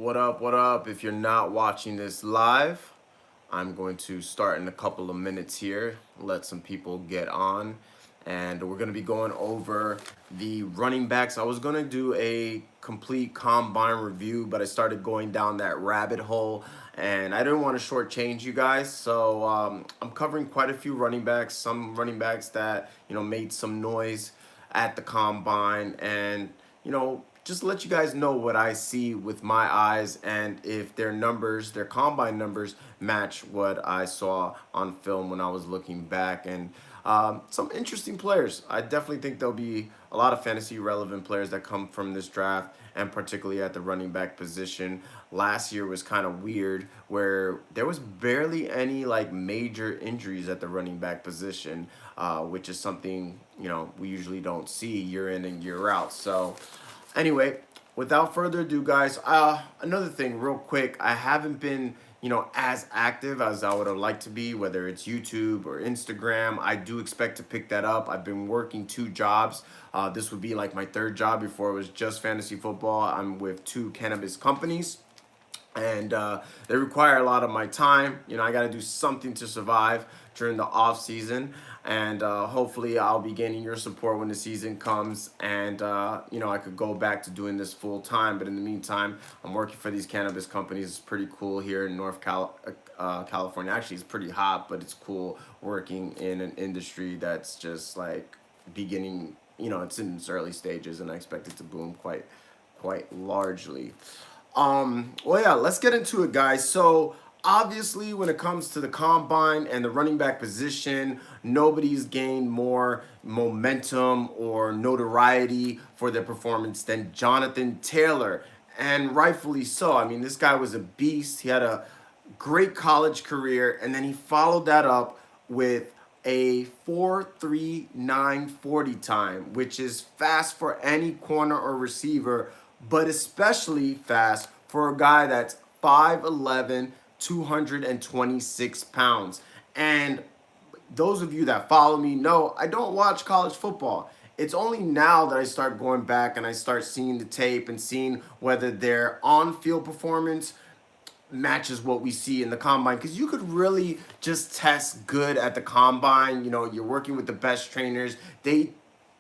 What up? What up? If you're not watching this live, I'm going to start in a couple of minutes here, let some people get on, and we're going to be going over the running backs. I was going to do a complete combine review, but I started going down that rabbit hole, and I didn't want to shortchange you guys. So I'm covering quite a few running backs, some running backs that, made some noise at the combine, and, just let you guys know what I see with my eyes and if their numbers, their combine numbers, match what I saw on film when I was looking back. And some interesting players. I definitely think there'll be a lot of fantasy relevant players that come from this draft, and particularly at the running back position. Last year was kind of weird where there was barely any like major injuries at the running back position, which is something, we usually don't see year in and year out. So anyway, without further ado, guys, another thing real quick. I haven't been, as active as I would have liked to be, whether it's YouTube or Instagram. I do expect to pick that up. I've been working two jobs. This would be like my third job. Before it was just fantasy football. I'm with two cannabis companies, and they require a lot of my time. I got to do something to survive during the off season, and hopefully I'll be gaining your support when the season comes, and I could go back to doing this full time. But in the meantime, I'm working for these cannabis companies. It's pretty cool here in California. Actually, it's pretty hot, but it's cool working in an industry that's just like beginning. It's in its early stages, and I expect it to boom quite largely. Well, yeah, let's get into it, guys. So obviously, when it comes to the combine and the running back position, nobody's gained more momentum or notoriety for their performance than Jonathan Taylor, and rightfully so. I mean, this guy was a beast. He had a great college career, and then he followed that up with a 4.3940 time, which is fast for any corner or receiver, but especially fast for a guy that's 5'11", 226 pounds. And those of you that follow me know I don't watch college football. It's only now that I start going back and I start seeing the tape and seeing whether their on-field performance matches what we see in the combine, because you could really just test good at the combine. You're working with the best trainers. They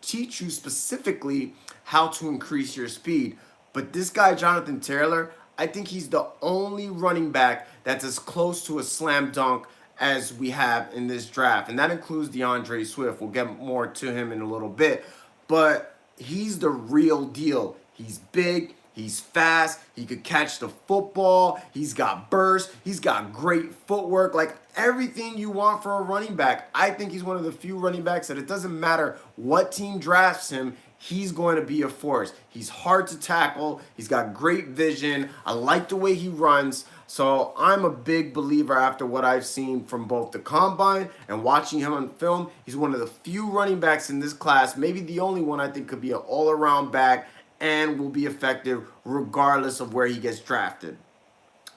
teach you specifically how to increase your speed. But this guy, Jonathan Taylor, I think he's the only running back that's as close to a slam dunk as we have in this draft. And that includes DeAndre Swift. We'll get more to him in a little bit. But he's the real deal. He's big. He's fast. He could catch the football. He's got burst. He's got great footwork. Like everything you want for a running back. I think he's one of the few running backs that it doesn't matter what team drafts him, he's going to be a force. He's hard to tackle. He's got great vision. I like the way he runs. So I'm a big believer after what I've seen from both the combine and watching him on film. He's one of the few running backs in this class, maybe the only one I think could be an all-around back and will be effective regardless of where he gets drafted.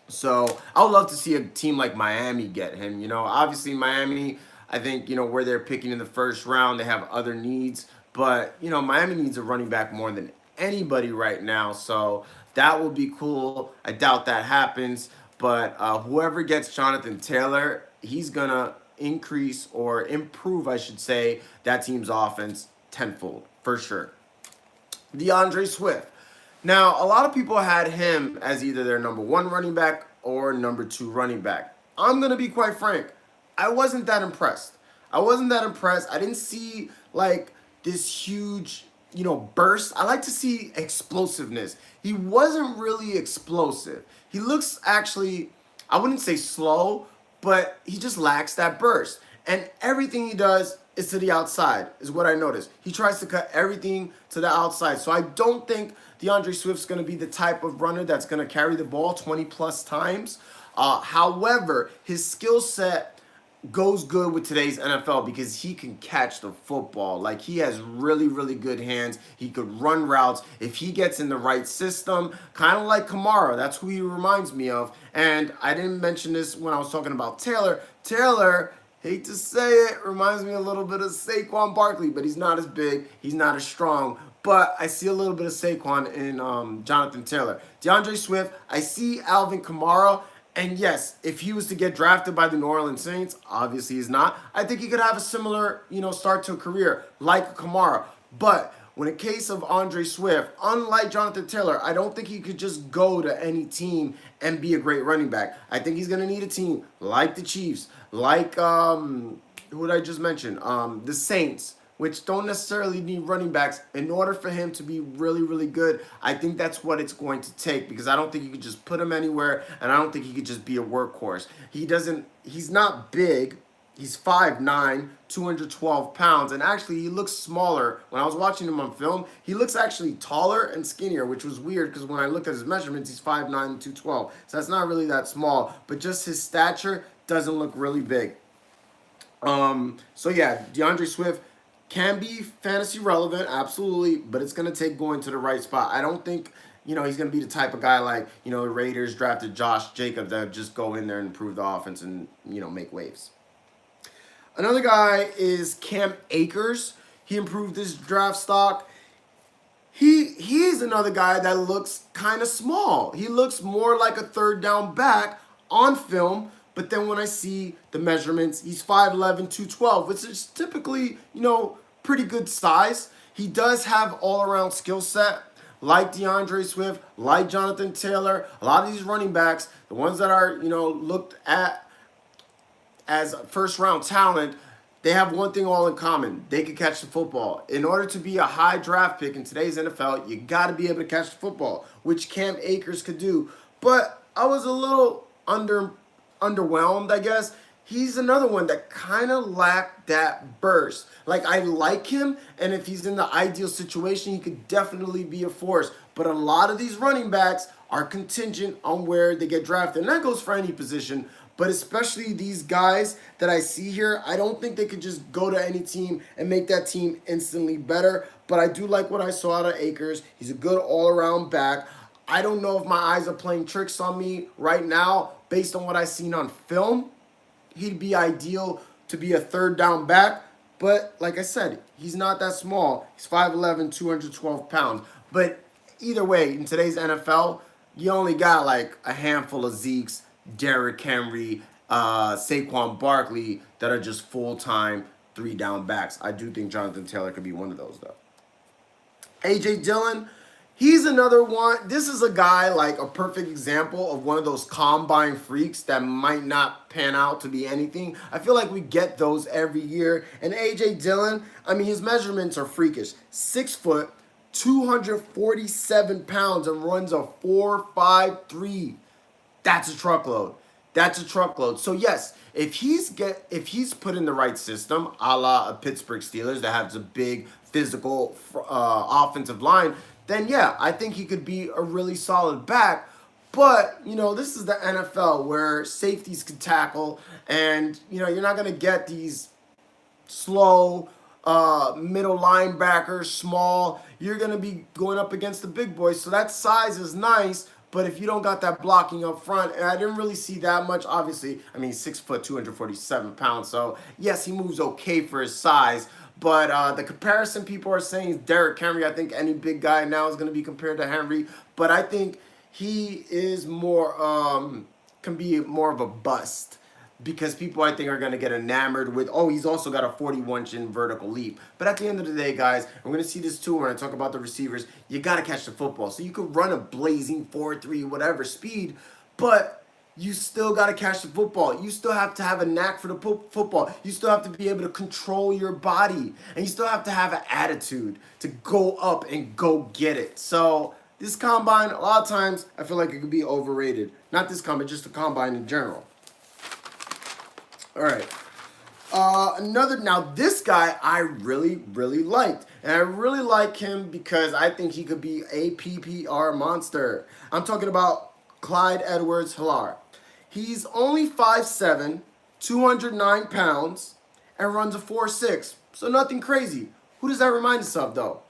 So I would love to see a team like Miami get him. Obviously Miami, I think, where they're picking in the first round, they have other needs. But, Miami needs a running back more than anybody right now. So that will be cool. I doubt that happens. But whoever gets Jonathan Taylor, he's going to increase or improve, I should say, that team's offense tenfold for sure. DeAndre Swift. Now, a lot of people had him as either their number one running back or number two running back. I'm going to be quite frank. I wasn't that impressed. I didn't see, like, this huge, burst. I like to see explosiveness. He wasn't really explosive. He looks actually, I wouldn't say slow, but he just lacks that burst. And everything he does is to the outside, is what I noticed. He tries to cut everything to the outside. So I don't think DeAndre Swift's going to be the type of runner that's going to carry the ball 20 plus times. However, his skill set goes good with today's NFL because he can catch the football. Like, he has really, really good hands. He could run routes if he gets in the right system, kind of like Kamara. That's who he reminds me of. And I didn't mention this when I was talking about Taylor. Taylor hate to say it, reminds me a little bit of Saquon Barkley, but he's not as big, he's not as strong. But I see a little bit of Saquon in Jonathan Taylor. DeAndre Swift, I see Alvin Kamara. And yes, if he was to get drafted by the New Orleans Saints, obviously he's not. I think he could have a similar, start to a career like Kamara. But when in case of Andre Swift, unlike Jonathan Taylor, I don't think he could just go to any team and be a great running back. I think he's going to need a team like the Chiefs, like who did I just mention? The Saints, which don't necessarily need running backs in order for him to be really, really good. I think that's what it's going to take, because I don't think you could just put him anywhere, and I don't think he could just be a workhorse. He's not big. He's 5'9", 212 pounds, and actually he looks smaller. When I was watching him on film, he looks actually taller and skinnier, which was weird because when I looked at his measurements, he's 5'9", 212. So that's not really that small, but just his stature doesn't look really big. So yeah, DeAndre Swift can be fantasy relevant, absolutely, but it's going to take going to the right spot. I don't think, he's going to be the type of guy like, the Raiders drafted Josh Jacobs that would just go in there and improve the offense and, make waves. Another guy is Cam Akers. He improved his draft stock. He's another guy that looks kind of small. He looks more like a third down back on film, but then when I see the measurements, he's 5'11", 212, which is typically, pretty good size. He does have all-around skill set, like DeAndre Swift, like Jonathan Taylor. A lot of these running backs, the ones that are, looked at as first-round talent, they have one thing all in common. They can catch the football. In order to be a high draft pick in today's NFL, you got to be able to catch the football, which Cam Akers could do. But I was a little underwhelmed, I guess. He's another one that kind of lacked that burst. Like, I like him, and if he's in the ideal situation, he could definitely be a force. But a lot of these running backs are contingent on where they get drafted. And that goes for any position, but especially these guys that I see here, I don't think they could just go to any team and make that team instantly better. But I do like what I saw out of Akers. He's a good all-around back. I don't know if my eyes are playing tricks on me right now based on what I've seen on film. He'd be ideal to be a third down back, but like I said, he's not that small. He's 5'11", 212 pounds. But either way, in today's NFL, you only got like a handful of Zekes, Derrick Henry, Saquon Barkley that are just full-time three-down backs. I do think Jonathan Taylor could be one of those, though. A.J. Dillon, he's another one. This is a guy like a perfect example of one of those combine freaks that might not pan out to be anything. I feel like we get those every year. And A.J. Dillon, I mean, his measurements are freakish. 6 foot, 247 pounds, and runs a 4.53. That's a truckload. That's a truckload. So yes, if he's put in the right system, a la a Pittsburgh Steelers that has a big physical offensive line, then yeah, I think he could be a really solid back. But, this is the NFL where safeties can tackle, and, you're not going to get these slow middle linebackers, small. You're going to be going up against the big boys. So that size is nice, but if you don't got that blocking up front, and I didn't really see that much, obviously. I mean, 6 foot, 247 pounds. So, yes, he moves okay for his size. But the comparison people are saying is Derrick Henry. I think any big guy now is going to be compared to Henry. But I think he is more, can be more of a bust. Because people, I think, are going to get enamored with, oh, he's also got a 41-inch vertical leap. But at the end of the day, guys, we're going to see this too when I talk about the receivers. You got to catch the football. So you could run a blazing 4.3, whatever speed, but you still got to catch the football. You still have to have a knack for the football. You still have to be able to control your body. And you still have to have an attitude to go up and go get it. So this combine, a lot of times, I feel like it could be overrated. Not this combine, just the combine in general. All right. Now this guy I really, really liked. And I really like him because I think he could be a PPR monster. I'm talking about Clyde Edwards-Helaire. He's only 5'7", 209 pounds, and runs a 4.6. So nothing crazy. Who does that remind us of, though?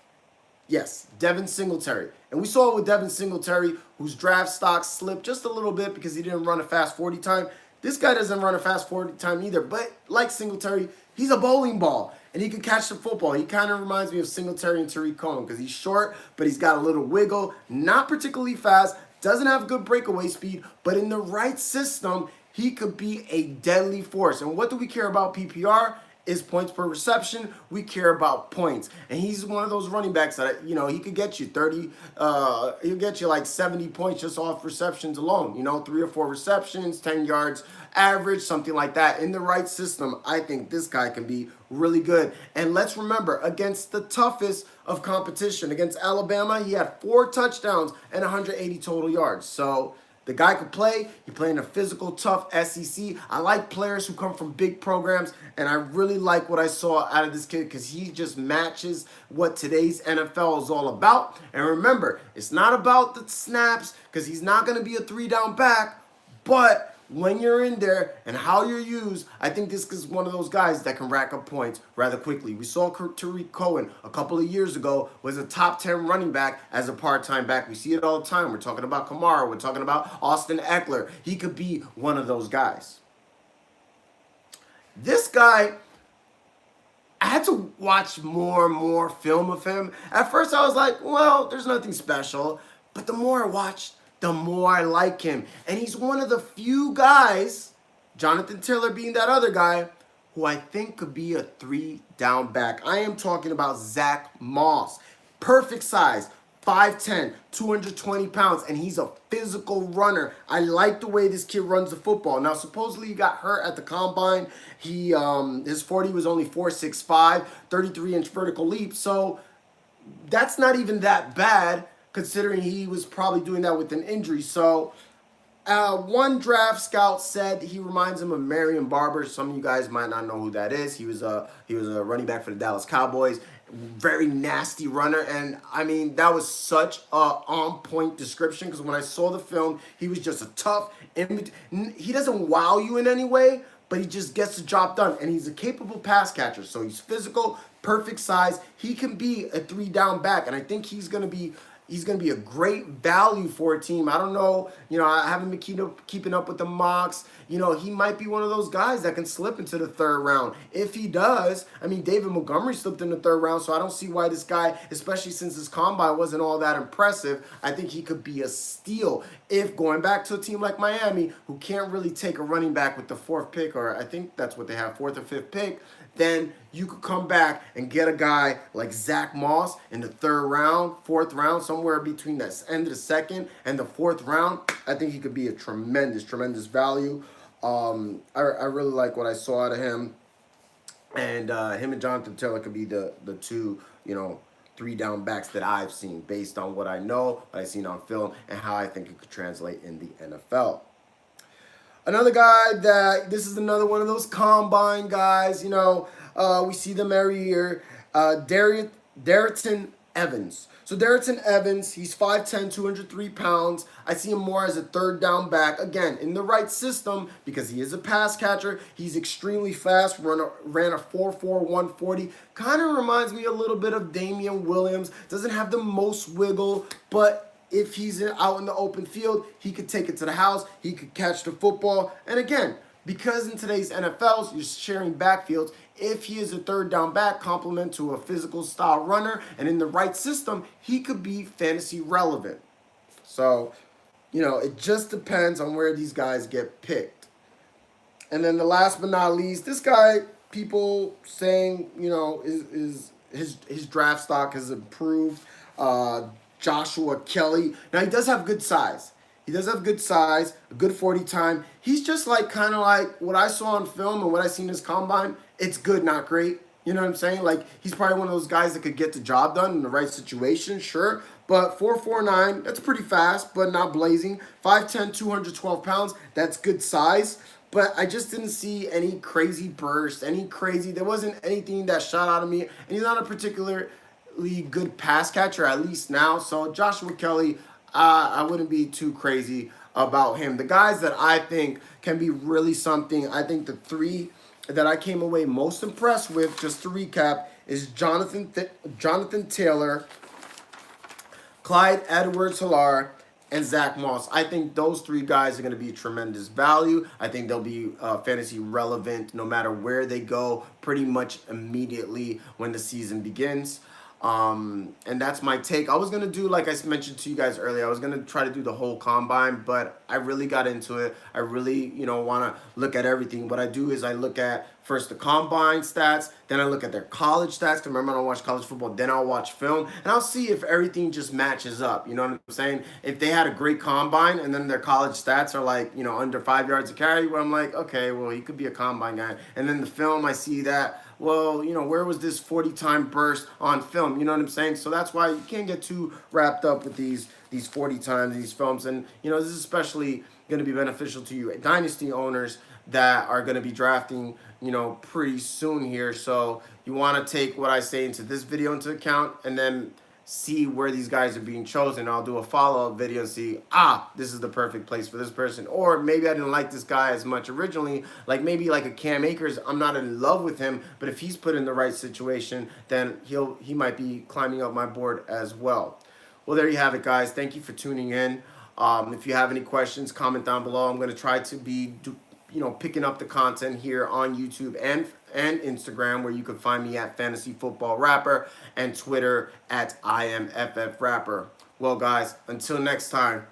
Yes, Devin Singletary. And we saw it with Devin Singletary, whose draft stock slipped just a little bit because he didn't run a fast 40 time. This guy doesn't run a fast 40 time either, but like Singletary, he's a bowling ball, and he can catch the football. He kind of reminds me of Singletary and Tariq Cohen because he's short, but he's got a little wiggle, not particularly fast, doesn't have good breakaway speed, but in the right system, he could be a deadly force. And what do we care about PPR? Is points per reception. We care about points. And he's one of those running backs that, you know, he could get you 30, he'll get you like 70 points just off receptions alone. You know, 3 or 4 receptions, 10 yards average, something like that. In the right system, I think this guy can be really good. And let's remember, against the toughest of competition, against Alabama, he had 4 touchdowns and 180 total yards. So the guy could play. He played in a physical, tough SEC. I like players who come from big programs, and I really like what I saw out of this kid because he just matches what today's NFL is all about. And remember, it's not about the snaps because he's not going to be a 3-down back, but when you're in there and how you're used, I think this is one of those guys that can rack up points rather quickly. We saw Tariq Cohen a couple of years ago was a top 10 running back as a part-time back. We see it all the time. We're talking about Kamara. We're talking about Austin Eckler. He could be one of those guys. This guy, I had to watch more and more film of him. At first I was like, well, there's nothing special. But the more I watched, the more I like him. And he's one of the few guys, Jonathan Taylor being that other guy, who I think could be a 3-down back. I am talking about Zach Moss. Perfect size, 5'10", 220 pounds, and he's a physical runner. I like the way this kid runs the football. Now, supposedly he got hurt at the combine. His 40 was only 4.65, 33-inch vertical leap. So that's not even that bad, considering he was probably doing that with an injury. So one draft scout said he reminds him of Marion Barber. Some of you guys might not know who that is. He was a running back for the Dallas Cowboys. Very nasty runner. And, I mean, that was such a on-point description because when I saw the film, he was just a tough, he doesn't wow you in any way, but he just gets the job done. And he's a capable pass catcher. So he's physical, perfect size. He can be a 3-down back. And I think he's going to be a great value for a team. I don't know. You know, I haven't been keeping up with the mocks. You know, he might be one of those guys that can slip into the 3rd round. If he does, I mean, David Montgomery slipped in the 3rd round, so I don't see why this guy, especially since his combine wasn't all that impressive, I think he could be a steal. If going back to a team like Miami, who can't really take a running back with the 4th pick, or I think that's what they have, 4th or 5th pick, then you could come back and get a guy like Zach Moss in the 3rd round, 4th round, somewhere between the end of the 2nd and the 4th round. I think he could be a tremendous, tremendous value. I really like what I saw out of him. And him and Jonathan Taylor could be the 2, you know, 3-down backs that I've seen based on what I know, what I've seen on film, and how I think it could translate in the NFL. Another guy this is another one of those combine guys, you know, we see them every year, Darion Evans. So Darion Evans, he's 5'10", 203 pounds. I see him more as a 3rd-down back. Again, in the right system, because he is a pass catcher. He's extremely fast, ran a 4.4, 140. Kind of reminds me a little bit of Damian Williams. Doesn't have the most wiggle, but if he's out in the open field, he could take it to the house. He could catch the football. And again, because in today's NFLs, you're sharing backfields, if he is a 3rd-down back, complement to a physical style runner, and in the right system, he could be fantasy relevant. So, you know, it just depends on where these guys get picked. And then the last but not least, this guy, people saying, you know, his draft stock has improved. Joshua Kelly. Now, he does have good size. He does have good size, a good 40 time. He's just like kind of like what I saw on film and what I seen in his combine. It's good, not great. You know what I'm saying? Like, he's probably one of those guys that could get the job done in the right situation, sure. But 4.49, that's pretty fast, but not blazing. 5'10", 212 pounds, that's good size. But I just didn't see any crazy burst, there wasn't anything that shot out of me. And he's not a particularly good pass catcher, at least now. So Joshua Kelly, I wouldn't be too crazy about him. The guys that I think can be really something, I think the 3 that I came away most impressed with, just to recap, is Jonathan Taylor, Clyde Edwards-Helaire, and Zach Moss. I think those three guys are going to be tremendous value. I think they'll be fantasy relevant no matter where they go, pretty much immediately when the season begins. And that's my take. I was gonna do, like I mentioned to you guys earlier, I was gonna try to do the whole combine, but I really got into it. I really, want to look at everything. What I do is I look at first the combine stats, then I look at their college stats. 'Cause remember, I don't watch college football. Then I'll watch film, and I'll see if everything just matches up. You know what I'm saying? If they had a great combine, and then their college stats are like, under 5 yards a carry, where I'm like, okay, well, he could be a combine guy. And then the film, I see that, well, where was this 40-time burst on film? You know what I'm saying? So that's why you can't get too wrapped up with these 40 times, these films. And, this is especially going to be beneficial to you dynasty owners that are going to be drafting, pretty soon here. So you want to take what I say into this video into account, and then see where these guys are being chosen. I'll do a follow-up video and see, this is the perfect place for this person. Or maybe I didn't like this guy as much originally, like maybe like a Cam Akers. I'm not in love with him, but if he's put in the right situation, then he might be climbing up my board as well. Well, there you have it, guys. Thank you for tuning in. If you have any questions, comment down below. I'm going to try to be picking up the content here on YouTube and Instagram, where you can find me at fantasyfootballrapper, and Twitter at IamFFRapper. Well, guys, until next time.